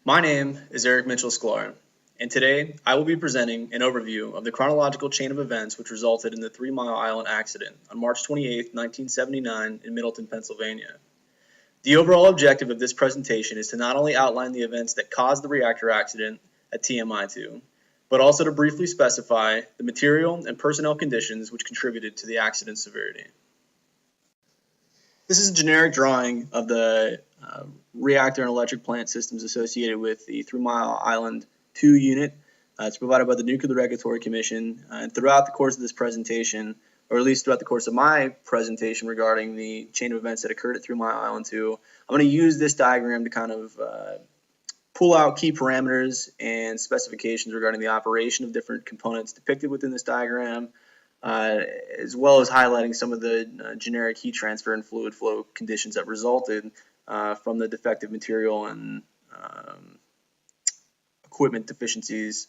My name is Erik Sklar, and today I will be presenting an overview of the chronological chain of events which resulted in the 3 Mile Island accident on March 28, 1979 in Middleton, Pennsylvania. The overall objective of this presentation is to not only outline the events that caused the reactor accident at TMI-2, but also to briefly specify the material and personnel conditions which contributed to the accident's severity. This is a generic drawing of the reactor and electric plant systems associated with the 3 Mile Island 2 unit. It's provided by the Nuclear Regulatory Commission. And throughout the course of this presentation, or at least throughout the course of my presentation regarding the chain of events that occurred at 3 Mile Island 2, I'm going to use this diagram to kind of pull out key parameters and specifications regarding the operation of different components depicted within this diagram, as well as highlighting some of the generic heat transfer and fluid flow conditions that resulted from the defective material and equipment deficiencies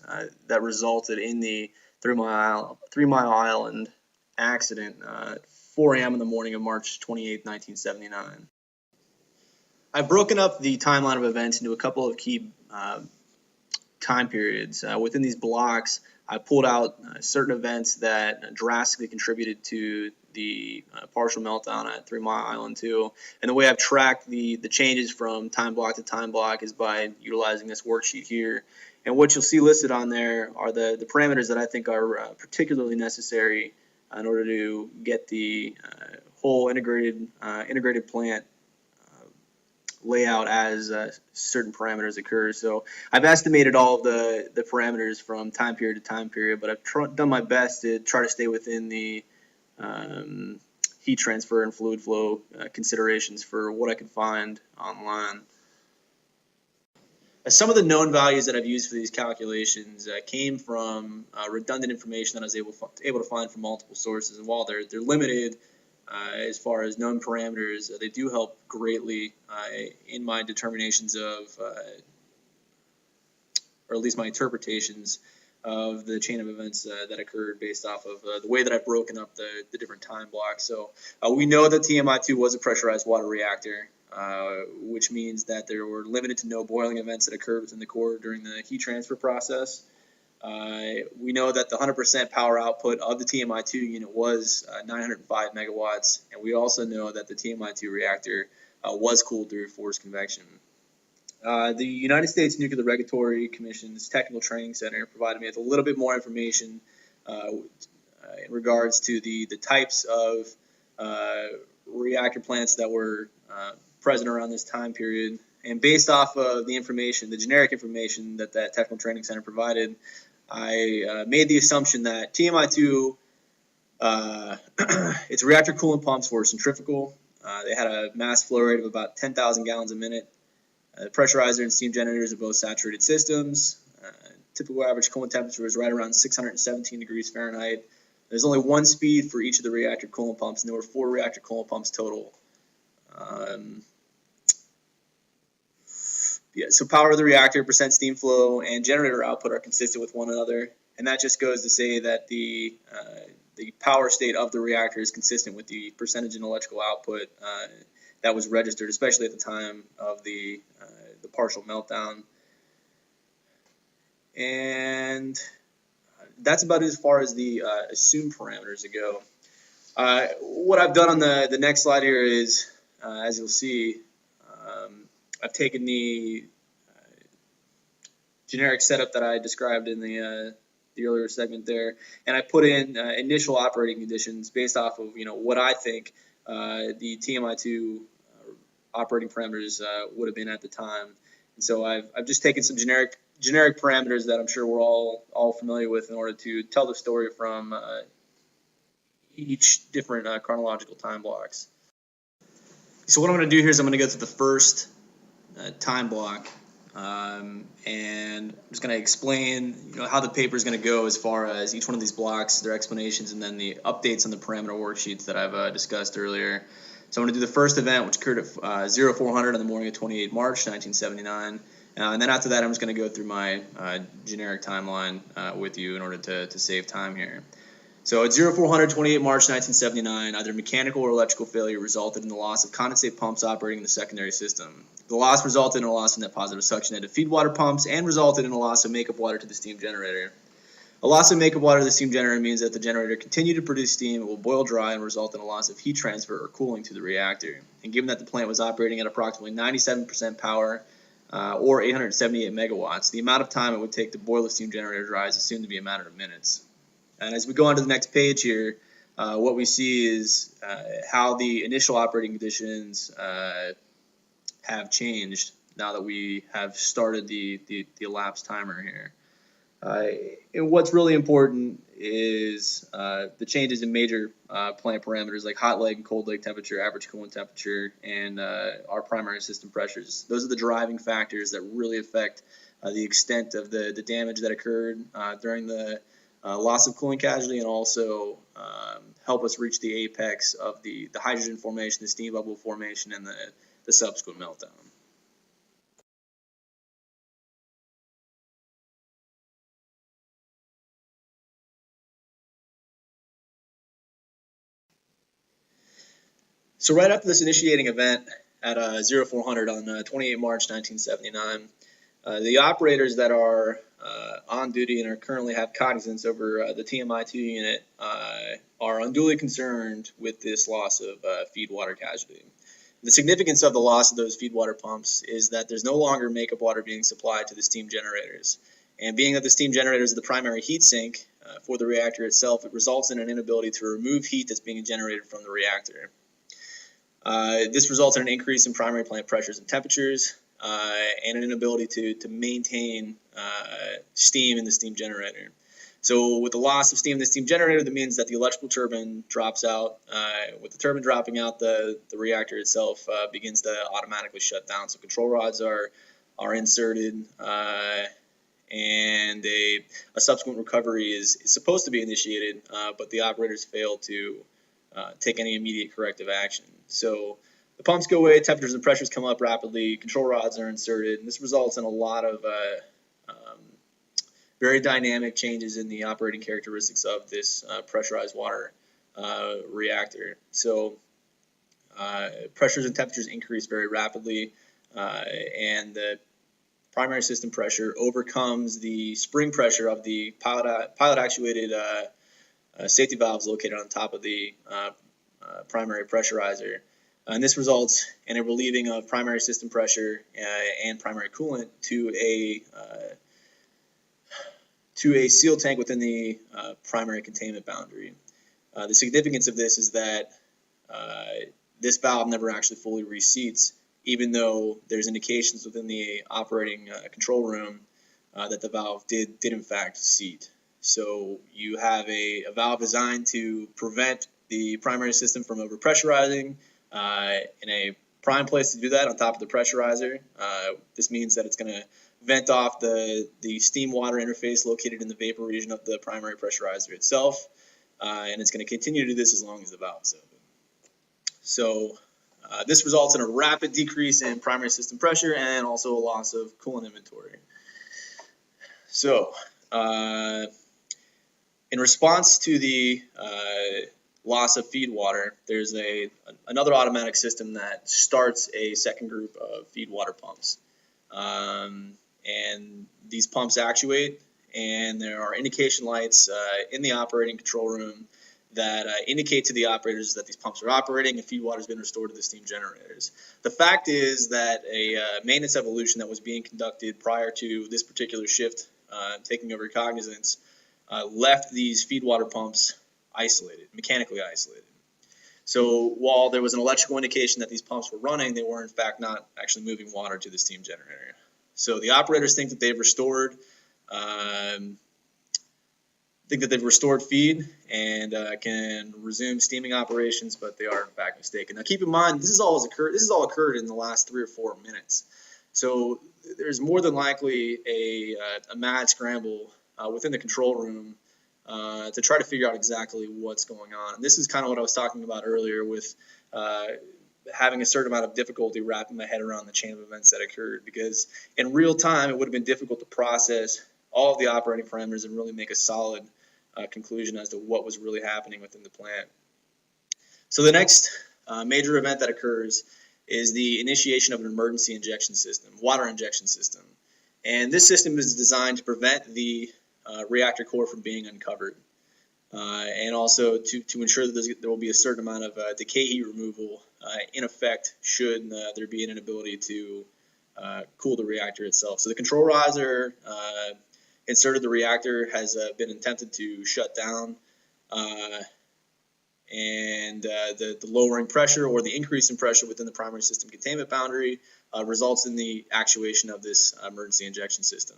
that resulted in the 3 Mile Island accident at 4 a.m. in the morning of March 28, 1979. I've broken up the timeline of events into a couple of key time periods. Within these blocks, I pulled out certain events that drastically contributed to the partial meltdown at 3 Mile Island 2. And the way I've tracked the changes from time block to time block is by utilizing this worksheet here. And what you'll see listed on there are the parameters that I think are particularly necessary in order to get the whole integrated plant layout as certain parameters occur. So I've estimated all of the parameters from time period to time period, but I've done my best to try to stay within the heat transfer and fluid flow considerations for what I could find online. Some of the known values that I've used for these calculations came from redundant information that I was able to find from multiple sources, and while they're limited as far as known parameters, they do help greatly in my determinations of, or at least my interpretations of the chain of events that occurred based off of the way that I've broken up the different time blocks. So we know that TMI-2 was a pressurized water reactor, which means that there were limited to no boiling events that occurred within the core during the heat transfer process. We know that the 100% power output of the TMI-2 unit was 905 megawatts, and we also know that the TMI-2 reactor was cooled through forced convection. The United States Nuclear Regulatory Commission's Technical Training Center provided me with a little bit more information in regards to the types of reactor plants that were present around this time period. And based off of the information, the generic information that Technical Training Center provided, I made the assumption that TMI-2, its reactor coolant pumps were centrifugal. They had a mass flow rate of about 10,000 gallons a minute. Pressurizer and steam generators are both saturated systems. Typical average coolant temperature is right around 617 degrees Fahrenheit. There's only one speed for each of the reactor coolant pumps, and there were 4 reactor coolant pumps total. So power of the reactor, percent steam flow, and generator output are consistent with one another, and that just goes to say that the power state of the reactor is consistent with the percentage in electrical output that was registered, especially at the time of the partial meltdown. And that's about as far as the assumed parameters go. What I've done on the next slide here is, as you'll see, I've taken the generic setup that I described in the earlier segment there, and I put in initial operating conditions based off of what I think the TMI-2 operating parameters would have been at the time. And so I've just taken some generic parameters that I'm sure we're all familiar with in order to tell the story from each different chronological time blocks. So what I'm going to do here is I'm going to go through the first time block, and I'm just going to explain how the paper is going to go as far as each one of these blocks, their explanations, and then the updates on the parameter worksheets that I've discussed earlier. So I'm going to do the first event, which occurred at 0400 on the morning of 28 March 1979, and then after that I'm just going to go through my generic timeline with you in order to save time here. So at 0400 28 March 1979, either mechanical or electrical failure resulted in the loss of condensate pumps operating in the secondary system. The loss resulted in a loss of net positive suction head to feed water pumps and resulted in a loss of makeup water to the steam generator. A loss of makeup water to the steam generator means that the generator continued to produce steam, it will boil dry and result in a loss of heat transfer or cooling to the reactor. And given that the plant was operating at approximately 97% power, or 878 megawatts, the amount of time it would take to boil the steam generator dry is assumed to be a matter of minutes. And as we go on to the next page here, what we see is how the initial operating conditions have changed now that we have started the elapsed timer here. And what's really important is the changes in major plant parameters like hot leg and cold leg temperature, average coolant temperature, and our primary system pressures. Those are the driving factors that really affect the extent of the damage that occurred during the loss of cooling casualty, and also help us reach the apex of the hydrogen formation, the steam bubble formation, and the subsequent meltdown. So right after this initiating event at 0400 on 28 March 1979, the operators that are on duty and are currently have cognizance over the TMI 2 unit are unduly concerned with this loss of feed water casualty. The significance of the loss of those feed water pumps is that there's no longer makeup water being supplied to the steam generators. And being that the steam generators are the primary heat sink for the reactor itself, it results in an inability to remove heat that's being generated from the reactor. This results in an increase in primary plant pressures and temperatures, and an inability to maintain steam in the steam generator. So with the loss of steam in the steam generator, that means that the electrical turbine drops out. With the turbine dropping out, the reactor itself begins to automatically shut down. So control rods are inserted, and a subsequent recovery is supposed to be initiated, but the operators fail to take any immediate corrective action. So the pumps go away, temperatures and pressures come up rapidly, control rods are inserted, and this results in a lot of very dynamic changes in the operating characteristics of this pressurized water reactor. So pressures and temperatures increase very rapidly, and the primary system pressure overcomes the spring pressure of the pilot-actuated safety valves located on top of the primary pressurizer. And this results in a relieving of primary system pressure and primary coolant to a seal tank within the primary containment boundary. The significance of this is that this valve never actually fully reseats, even though there's indications within the operating control room that the valve did in fact seat. So you have a valve designed to prevent the primary system from overpressurizing in a prime place to do that on top of the pressurizer. This means that it's going to vent off the steam water interface located in the vapor region of the primary pressurizer itself, and it's going to continue to do this as long as the valve is open. So this results in a rapid decrease in primary system pressure and also a loss of coolant inventory. So in response to the loss of feed water, there's another automatic system that starts a second group of feed water pumps. And these pumps actuate, and there are indication lights in the operating control room that indicate to the operators that these pumps are operating and feed water has been restored to the steam generators. The fact is that a maintenance evolution that was being conducted prior to this particular shift taking over cognizance left these feed water pumps isolated, mechanically isolated. So while there was an electrical indication that these pumps were running, they were in fact not actually moving water to the steam generator. So the operators think that they've restored feed and can resume steaming operations, but they are in fact mistaken. Now keep in mind, this has all occurred in the last 3 or 4 minutes. So there's more than likely a mad scramble within the control room to try to figure out exactly what's going on. And this is kind of what I was talking about earlier with having a certain amount of difficulty wrapping my head around the chain of events that occurred, because in real time it would have been difficult to process all of the operating parameters and really make a solid conclusion as to what was really happening within the plant. So the next major event that occurs is the initiation of an emergency injection system, water injection system. And this system is designed to prevent the reactor core from being uncovered, and also to ensure that there will be a certain amount of decay heat removal in effect should there be an inability to cool the reactor itself. So the control riser inserted the reactor has been attempted to shut down, and the lowering pressure or the increase in pressure within the primary system containment boundary results in the actuation of this emergency injection system.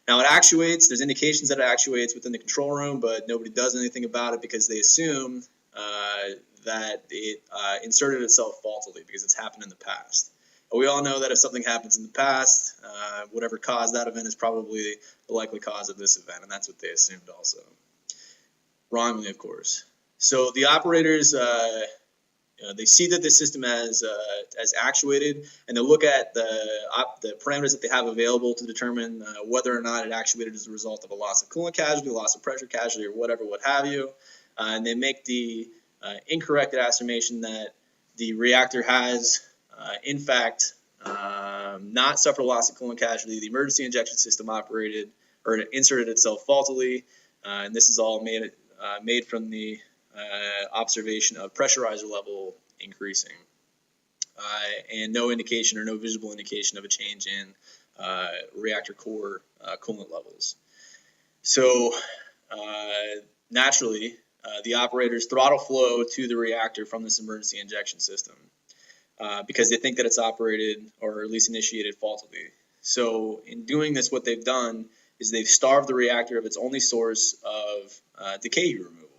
Now it actuates, there's indications that it actuates within the control room, but nobody does anything about it because they assume that it inserted itself faultily because it's happened in the past. But we all know that if something happens in the past, whatever caused that event is probably the likely cause of this event, and that's what they assumed also. Wrongly, of course. So the operators, they see that this system as actuated, and they look at the parameters that they have available to determine whether or not it actuated as a result of a loss of coolant casualty, loss of pressure casualty, or whatever, what have you. And they make the incorrect estimation that the reactor has, in fact, not suffered a loss of coolant casualty. The emergency injection system operated or inserted itself faultily, and this is all made from the observation of pressurizer level increasing, and no indication or no visible indication of a change in reactor core coolant levels. So naturally, the operators throttle flow to the reactor from this emergency injection system because they think that it's operated or at least initiated faultily. So in doing this, what they've done is they've starved the reactor of its only source of decay heat removal.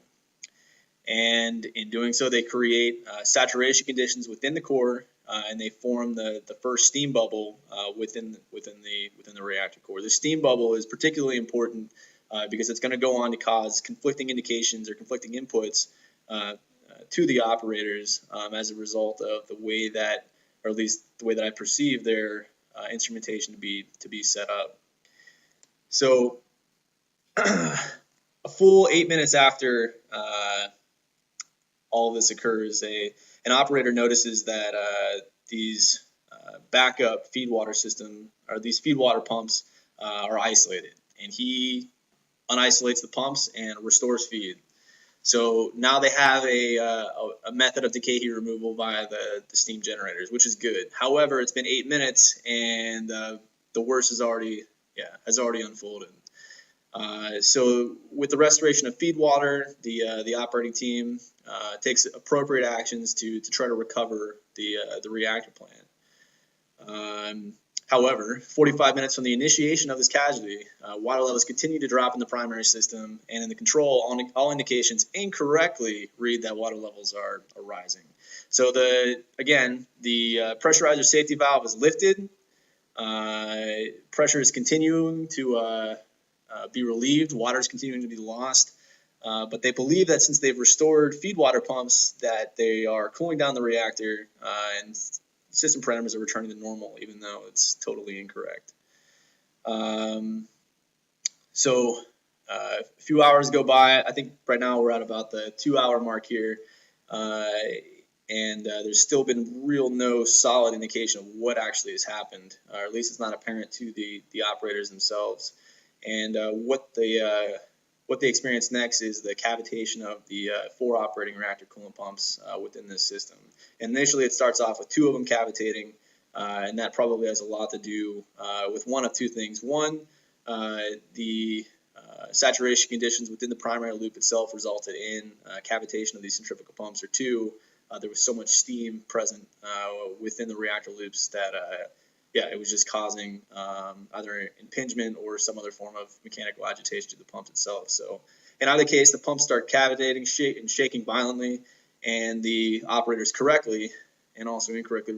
And in doing so, they create saturation conditions within the core, and they form the first steam bubble within the reactor core. The steam bubble is particularly important because it's going to go on to cause conflicting indications or conflicting inputs to the operators as a result of the way that, or at least the way that I perceive their instrumentation to be set up. So, a full 8 minutes after all of this occurs, an operator notices that these backup feed water system, or these feed water pumps, are isolated, and he unisolates the pumps and restores feed. So now they have a method of decay heat removal via the steam generators, which is good. However, it's been 8 minutes, and the worst has already unfolded. So with the restoration of feed water, the operating team takes appropriate actions to try to recover the reactor plant. However, 45 minutes from the initiation of this casualty, water levels continue to drop in the primary system, and in the control, all indications incorrectly read that water levels are rising. So the pressurizer safety valve is lifted. Pressure is continuing to be relieved. Water is continuing to be lost. But they believe that since they've restored feed water pumps, that they are cooling down the reactor and system parameters are returning to normal, even though it's totally incorrect. So a few hours go by. I think right now we're at about the 2-hour mark here. And there's still been no solid indication of what actually has happened, or at least it's not apparent to the operators themselves. And what they experience next is the cavitation of the 4 operating reactor coolant pumps within this system. And initially it starts off with 2 of them cavitating, and that probably has a lot to do with one of 2 things. One, the saturation conditions within the primary loop itself resulted in cavitation of these centrifugal pumps, or 2, there was so much steam present within the reactor loops that it was just causing either impingement or some other form of mechanical agitation to the pump itself. So in either case, the pumps start cavitating and shaking violently, and the operators correctly and also incorrectly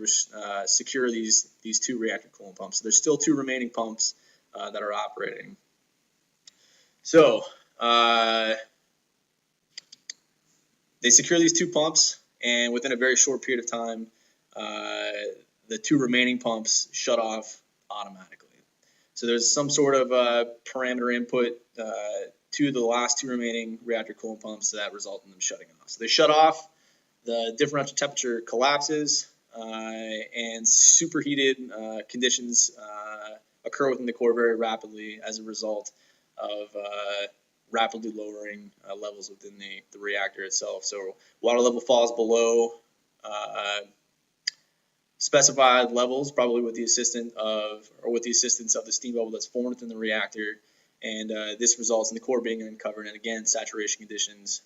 secure these 2 reactor coolant pumps. So there's still 2 remaining pumps that are operating. So they secure these 2 pumps, and within a very short period of time, the 2 remaining pumps shut off automatically. So there's some sort of parameter input to the last two remaining reactor coolant pumps that result in them shutting off. So they shut off, the differential temperature collapses, and superheated conditions occur within the core very rapidly as a result of rapidly lowering levels within the reactor itself. So water level falls below specified levels, probably with the assistance of the steam bubble that's formed within the reactor, and this results in the core being uncovered, and again, saturation conditions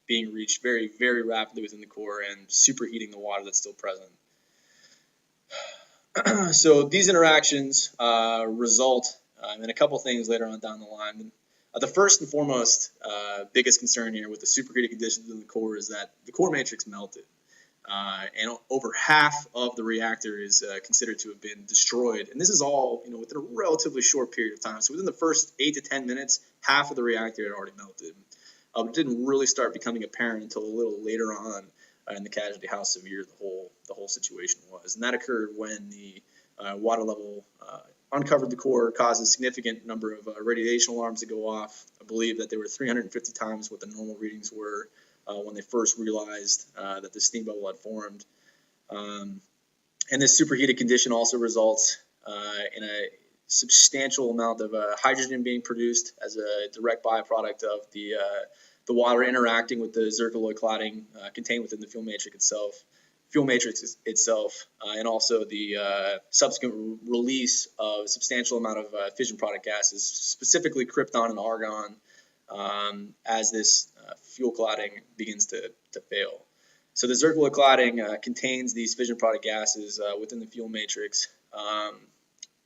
being reached very, very rapidly within the core and superheating the water that's still present. So these interactions result in a couple things later on down the line. The first and foremost biggest concern here with the superheated conditions in the core is that the core matrix melted. And over half of the reactor is considered to have been destroyed. And this is all within a relatively short period of time. So within the first 8 to 10 minutes, half of the reactor had already melted. It didn't really start becoming apparent until a little later on in the casualty how severe the whole situation was. And that occurred when the water level uncovered the core, caused a significant number of radiation alarms to go off. I believe that they were 350 times what the normal readings were when they first realized that the steam bubble had formed. And this superheated condition also results in a substantial amount of hydrogen being produced as a direct byproduct of the water interacting with the zircaloy cladding contained within the fuel matrix itself, and also the subsequent release of a substantial amount of fission product gases, specifically krypton and argon, as this fuel cladding begins to fail. So the zircaloy cladding contains these fission product gases within the fuel matrix,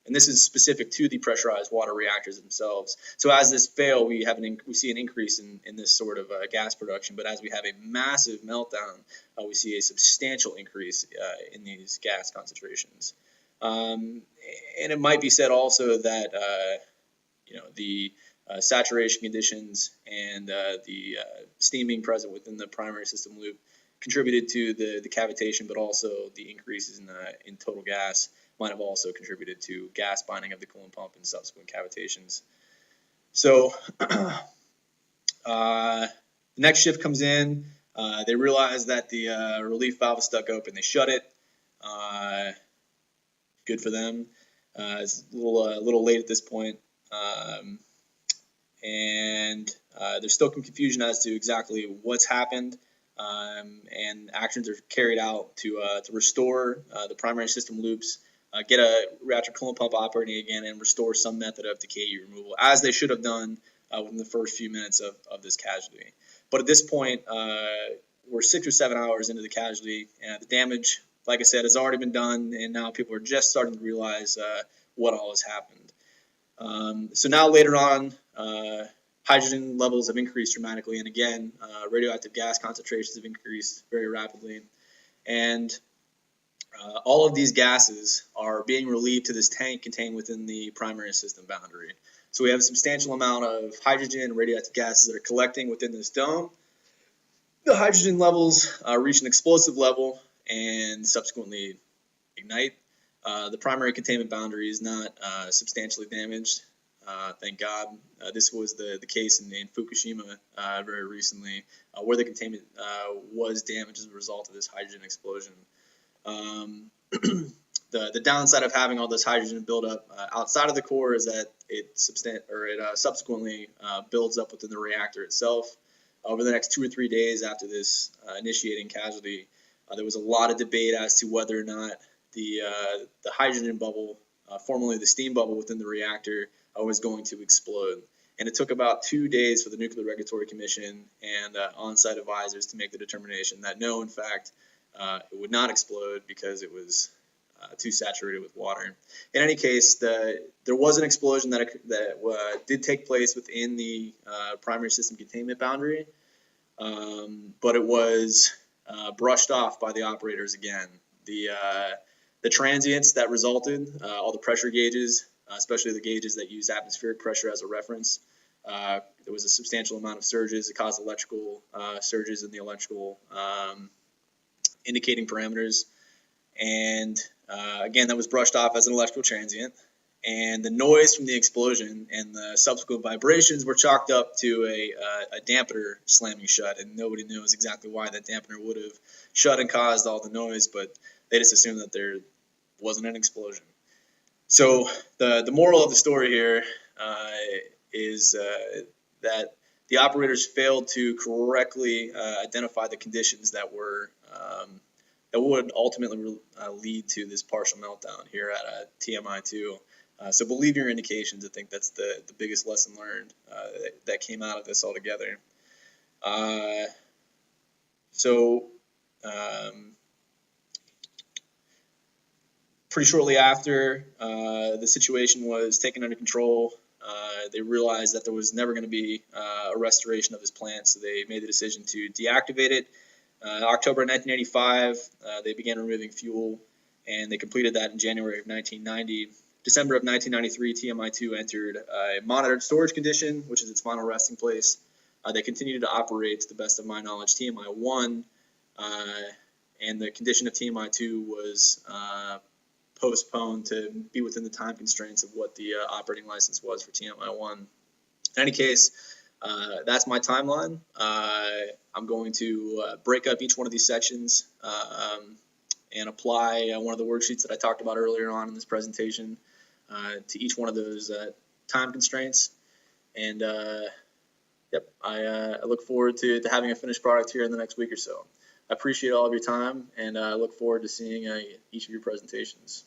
and this is specific to the pressurized water reactors themselves. So as this fail, we see an increase in this sort of gas production, but as we have a massive meltdown, we see a substantial increase in these gas concentrations. And it might be said also that the saturation conditions and the steam being present within the primary system loop contributed to the cavitation, but also the increases in total gas might have also contributed to gas binding of the coolant pump and subsequent cavitations. So the next shift comes in. They realize that the relief valve is stuck open. They shut it. Good for them. It's a little late at this point. And there's still some confusion as to exactly what's happened, and actions are carried out to restore the primary system loops, get a reactor coolant pump operating again, and restore some method of decay removal, as they should have done within the first few minutes of this casualty. But at this point, we're 6 or 7 hours into the casualty, and the damage, like I said, has already been done, and now people are just starting to realize what all has happened. So now later on, hydrogen levels have increased dramatically, and again, radioactive gas concentrations have increased very rapidly. And all of these gases are being relieved to this tank contained within the primary system boundary. So we have a substantial amount of hydrogen and radioactive gases that are collecting within this dome. The hydrogen levels reach an explosive level and subsequently ignite. The primary containment boundary is not substantially damaged. Thank God. This was the case in Fukushima very recently, where the containment was damaged as a result of this hydrogen explosion. The downside of having all this hydrogen build up outside of the core is that it subsequently builds up within the reactor itself. Over the next 2 or 3 days after this initiating casualty, there was a lot of debate as to whether or not the hydrogen bubble, formerly the steam bubble within the reactor, was going to explode. And it took about 2 days for the Nuclear Regulatory Commission and on-site advisors to make the determination that no, in fact, it would not explode because it was too saturated with water. In any case, there was an explosion that did take place within the primary system containment boundary, but it was brushed off by the operators again. The transients that resulted, all the pressure gauges, especially the gauges that use atmospheric pressure as a reference, there was a substantial amount of surges. It caused electrical surges in the electrical indicating parameters. And again, that was brushed off as an electrical transient. and the noise from the explosion and the subsequent vibrations were chalked up to a dampener slamming shut, and nobody knows exactly why that dampener would have shut and caused all the noise, but they just assumed that there wasn't an explosion. So the moral of the story here is that the operators failed to correctly identify the conditions that would ultimately lead to this partial meltdown here at TMI 2. So believe your indications. I think that's the biggest lesson learned that came out of this altogether. Pretty shortly after the situation was taken under control, they realized that there was never going to be a restoration of this plant, so they made the decision to deactivate it. October 1985, they began removing fuel, and they completed that in January of 1990. December of 1993, TMI-2 entered a monitored storage condition, which is its final resting place. They continued to operate, to the best of my knowledge, TMI-1, and the condition of TMI-2 was postponed to be within the time constraints of what the operating license was for TMI-1. In any case, that's my timeline. I'm going to break up each one of these sections and apply one of the worksheets that I talked about earlier on in this presentation to each one of those time constraints. And I look forward to having a finished product here in the next week or so. I appreciate all of your time, and I look forward to seeing each of your presentations.